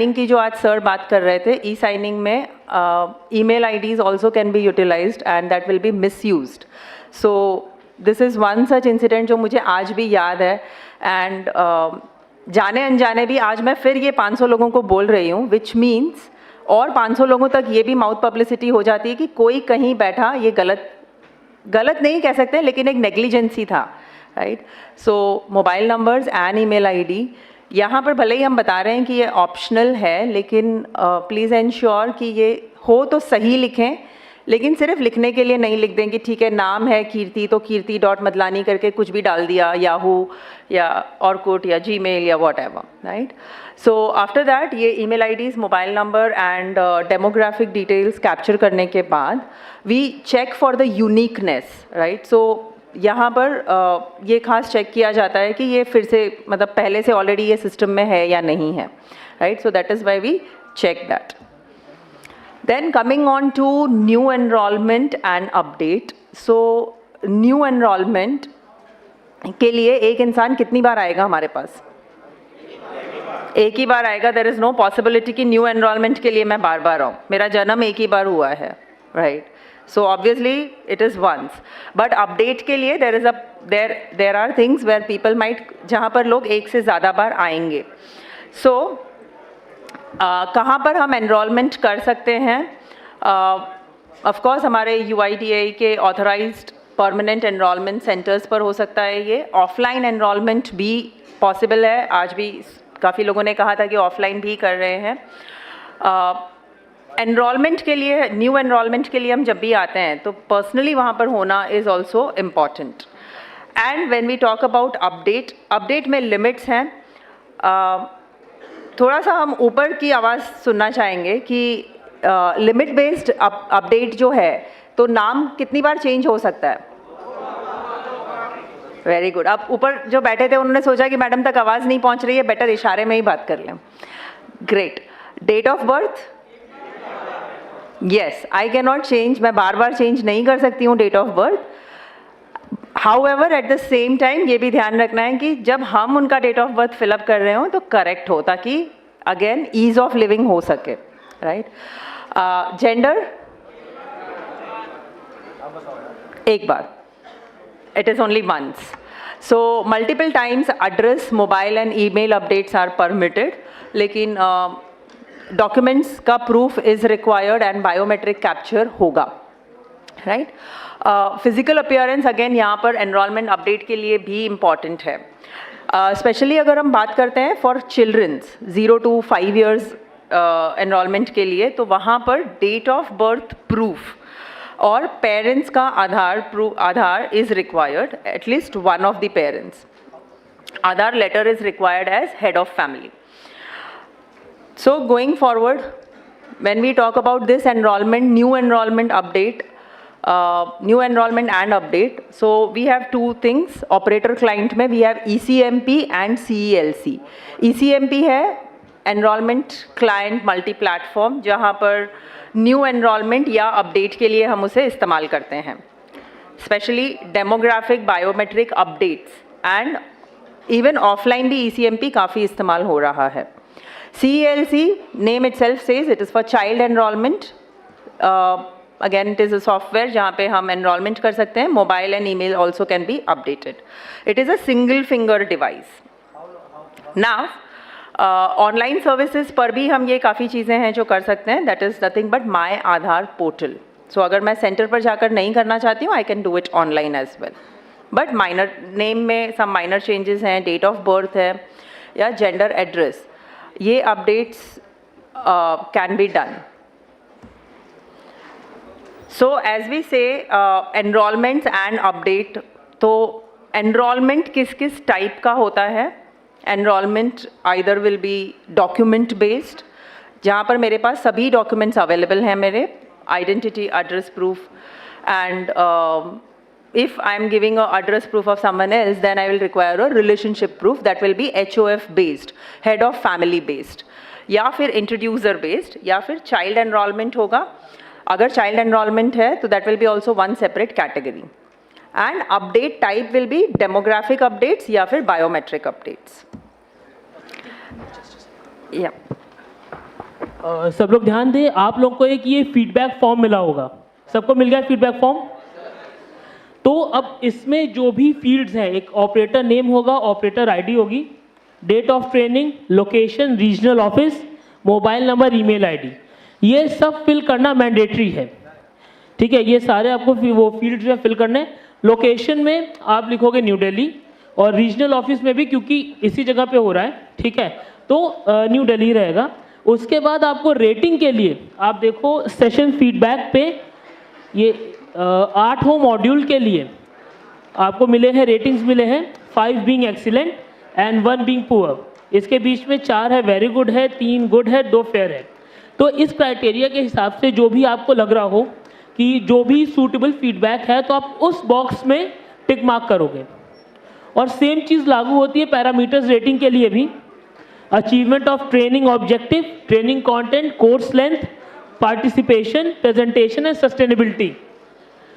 की जो आज सर बात कर रहे थे, ई साइनिंग में email IDs also can be utilised and that will be misused. So this is one such incident जो मुझे आज भी याद है. एंड जाने अनजाने भी आज मैं फिर ये 500 लोगों को बोल रही हूँ, विच मीन्स और 500 लोगों तक ये भी माउथ पब्लिसिटी हो जाती है कि कोई कहीं बैठा ये गलत नहीं कह सकते, लेकिन एक नेग्लिजेंसी था, right. So mobile numbers and email ID यहाँ पर भले ही हम बता रहे हैं कि ये ऑप्शनल है, लेकिन प्लीज़ एंश्योर कि ये हो तो सही लिखें, लेकिन सिर्फ लिखने के लिए नहीं लिख दें कि ठीक है नाम है कीर्ति तो कीर्ति डॉट मदलानी करके कुछ भी डाल दिया, याहू या ऑर्कुट या जीमेल या whatever, right. So after that ये email IDs, mobile number and demographic details capture करने के बाद we check for the uniqueness, right. So यहाँ पर ये खास चेक किया जाता है कि ये फिर से मतलब पहले से ऑलरेडी ये सिस्टम में है या नहीं है, right. So that is why we check that. Then coming on to new enrolment and update. So new enrolment के लिए एक इंसान कितनी बार आएगा हमारे पास? एक ही बार आएगा. देयर इज़ नो पॉसिबिलिटी कि न्यू एनरोलमेंट के लिए मैं बार बार आऊँ. मेरा जन्म एक ही बार हुआ है, right. So obviously it is once, but update के लिए there are things where people might, जहाँ पर लोग एक से ज़्यादा बार आएंगे. So कहाँ पर हम enrollment कर सकते हैं? Of course हमारे UIDAI के authorized permanent enrollment centers पर हो सकता है ये. Offline enrollment भी possible है. आज भी काफ़ी लोगों ने कहा था कि offline भी कर रहे हैं. एनरोलमेंट के लिए, न्यू एनरोलमेंट के लिए हम जब भी आते हैं तो पर्सनली वहाँ पर होना is also important. And when we talk about update में लिमिट्स हैं. थोड़ा सा हम ऊपर की आवाज़ सुनना चाहेंगे कि लिमिट बेस्ड अपडेट जो है तो नाम कितनी बार चेंज हो सकता है? Very good. अब ऊपर जो बैठे थे उन्होंने सोचा कि मैडम तक आवाज़ नहीं पहुँच रही है, बेटर इशारे में ही बात कर लें. Great. Date of birth, yes, I cannot change. मैं बार बार चेंज नहीं कर सकती हूँ date of birth. However, at the same time ये भी ध्यान रखना है कि जब हम उनका डेट ऑफ बर्थ फिलअप कर रहे हो तो करेक्ट हो, ताकि अगेन ईज ऑफ लिविंग हो सके, राइट. जेंडर एक बार, it is only once. So multiple times address, mobile and email updates are permitted, लेकिन डॉक्यूमेंट्स का proof is required and biometric capture होगा, राइट. फिजिकल अपीयरेंस अगेन यहाँ पर enrolment update के लिए भी इम्पॉर्टेंट है. स्पेशली अगर हम बात करते हैं for childrens 0 to 5 years enrolment के लिए, तो वहाँ पर डेट ऑफ बर्थ प्रूफ और पेरेंट्स का Aadhaar is required, at least one of the parents. Aadhaar letter is required as head of family. So going forward, when we talk about this enrollment, new enrollment and update, so we have two things. Operator client में we have ECMP and CELC. ECMP है enrollment client multi platform, जहाँ पर new enrollment या update के लिए हम उसे इस्तेमाल करते हैं. Especially demographic, biometric updates and even offline भी ECMP काफ़ी इस्तेमाल हो रहा है. CELC, name itself says it is for child enrollment. Again, it is a software जहाँ पे हम enrollment कर सकते हैं. Mobile and email also can be updated. It is a single finger device. Now, online services पर भी हम ये काफ़ी चीज़ें हैं जो कर सकते हैं. That is nothing but My Aadhaar portal. So अगर मैं सेंटर पर जाकर नहीं करना चाहती हूँ, I can do it online as well. But minor name में some minor changes हैं, date of birth है या gender address, ये updates can be done. So as we say, enrollments and update, तो enrollment किस टाइप का होता है? Enrollment either will be document based, जहाँ पर मेरे पास सभी documents available हैं मेरे, identity, address proof, and if I am giving a address proof of someone else, then I will require a relationship proof that will be HOF based, head of family based, या फिर introducer based, या फिर child enrollment होगा. अगर child enrollment है तो that will be also one separate category. And update type will be demographic updates या फिर biometric updates. Yeah. सब लोग ध्यान दें, आप लोग को एक ये फीडबैक फॉर्म मिला होगा, सबको मिल गया फीडबैक फॉर्म? तो अब इसमें जो भी फील्ड्स हैं, एक ऑपरेटर नेम होगा, ऑपरेटर आईडी होगी, date of training, location, regional office, mobile number, email ID, ये सब फिल करना मैंडेटरी है। ठीक है, ये सारे आपको वो फील्ड्स में फिल करने। लोकेशन में आप लिखोगे न्यू दिल्ली, और रीजनल ऑफिस में भी, क्योंकि इसी जगह पे हो रहा है, ठीक है, तो न्यू दिल्ली रहेगा। उसके बाद आपको रेटिंग के लिए आप देखो सेशन फीडबैक पे, ये 8 मॉड्यूल के लिए आपको मिले हैं रेटिंग्स, मिले हैं 5 being excellent and 1 being poor. इसके बीच में 4 है वेरी गुड है, 3 गुड है, 2 फेयर है। तो इस क्राइटेरिया के हिसाब से जो भी आपको लग रहा हो कि जो भी सूटेबल फीडबैक है, तो आप उस बॉक्स में टिक मार्क करोगे। और सेम चीज़ लागू होती है पैरामीटर्स रेटिंग के लिए भी। Achievement of training objective, training content, course length, participation, presentation and sustainability.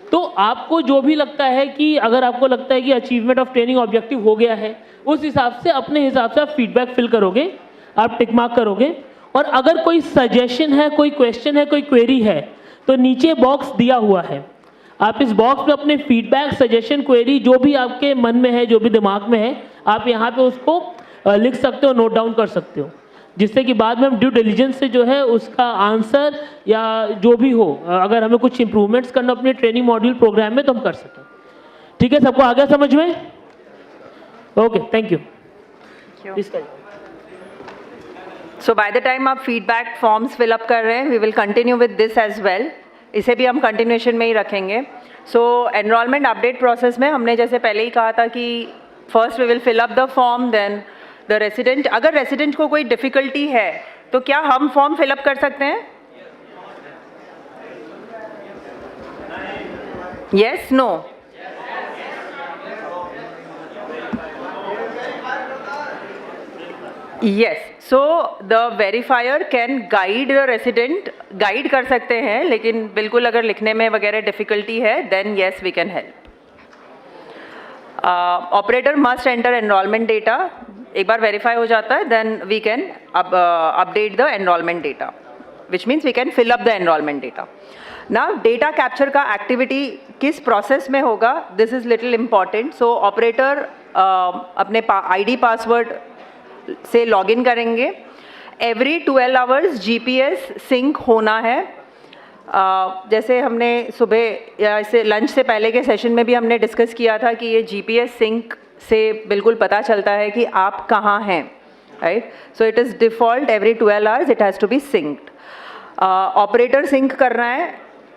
तो आपको जो भी लगता है कि अगर आपको लगता है कि अचीवमेंट ऑफ ट्रेनिंग ऑब्जेक्टिव हो गया है, उस हिसाब से अपने हिसाब से आप फीडबैक फिल करोगे, आप टिक मार्क करोगे। और अगर कोई सजेशन है, कोई क्वेश्चन है, कोई क्वेरी है, तो नीचे बॉक्स दिया हुआ है, आप इस बॉक्स में अपने फीडबैक, सजेशन, क्वेरी जो भी आपके मन में है, जो भी दिमाग में है, आप यहाँ पे उसको लिख सकते हो, नोट डाउन कर सकते हो, जिससे कि बाद में हम ड्यू डिलिजेंस से जो है उसका आंसर या जो भी हो, अगर हमें कुछ इंप्रूवमेंट्स करना अपने ट्रेनिंग मॉड्यूल प्रोग्राम में, तो हम कर सकें। ठीक है, सबको आ गया समझ में? Okay, thank you. So by the time आप फीडबैक फॉर्म्स फिलअप कर रहे हैं, we will continue with this as well. इसे भी हम कंटिन्यूएशन में ही रखेंगे। सो एनरोलमेंट अपडेट प्रोसेस में हमने जैसे पहले ही कहा था कि first we will fill up the form, then the resident. अगर रेसिडेंट को कोई डिफ़िकल्टी है तो क्या हम फॉर्म फिलअप कर सकते हैं? Yes, no? Yes, so the verifier can guide the resident, guide कर सकते हैं, लेकिन बिल्कुल अगर लिखने में वगैरह डिफ़िकल्टी है, then yes we can help. Operator must enter enrolment data, एक बार वेरीफाई हो जाता है, then we can update the enrolment data, which means we can fill up the enrolment data. ना डेटा कैप्चर का एक्टिविटी किस process में होगा, this is little important. So operator अपने ID पासवर्ड से लॉगिन करेंगे। एवरी 12 आवर्स GPS सिंक होना है। जैसे हमने सुबह या इसे लंच से पहले के सेशन में भी हमने डिस्कस किया था कि ये GPS सिंक से बिल्कुल पता चलता है कि आप कहाँ हैं, right? So it is default every 12 hours it has to be synced. Operator sync करना है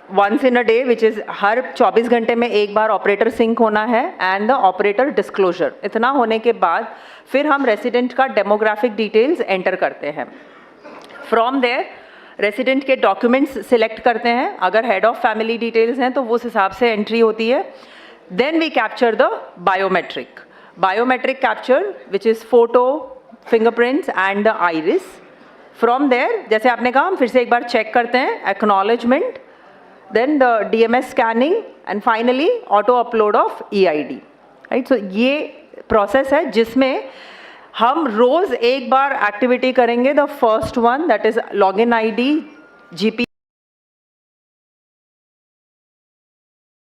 once in a day, which is हर 24 घंटे में एक बार ऑपरेटर सिंक होना है, एंड द ऑपरेटर डिस्क्लोजर। इतना होने के बाद फिर हम रेसिडेंट का डेमोग्राफिक डिटेल्स एंटर करते हैं। फ्रॉम देयर रेसिडेंट के डॉक्यूमेंट्स सिलेक्ट करते हैं, अगर हेड ऑफ फैमिली डिटेल्स हैं तो उस हिसाब से एंट्री होती है। Then we capture the biometric capture which is photo, fingerprints and the iris. From there, जैसे आपने कहा, हम फिर से एक बार चेक करते हैं, acknowledgement, then the DMS scanning and finally auto upload of EID, right? So ये process है जिसमें हम रोज़ एक बार एक्टिविटी करेंगे। The first one that is login ID, GP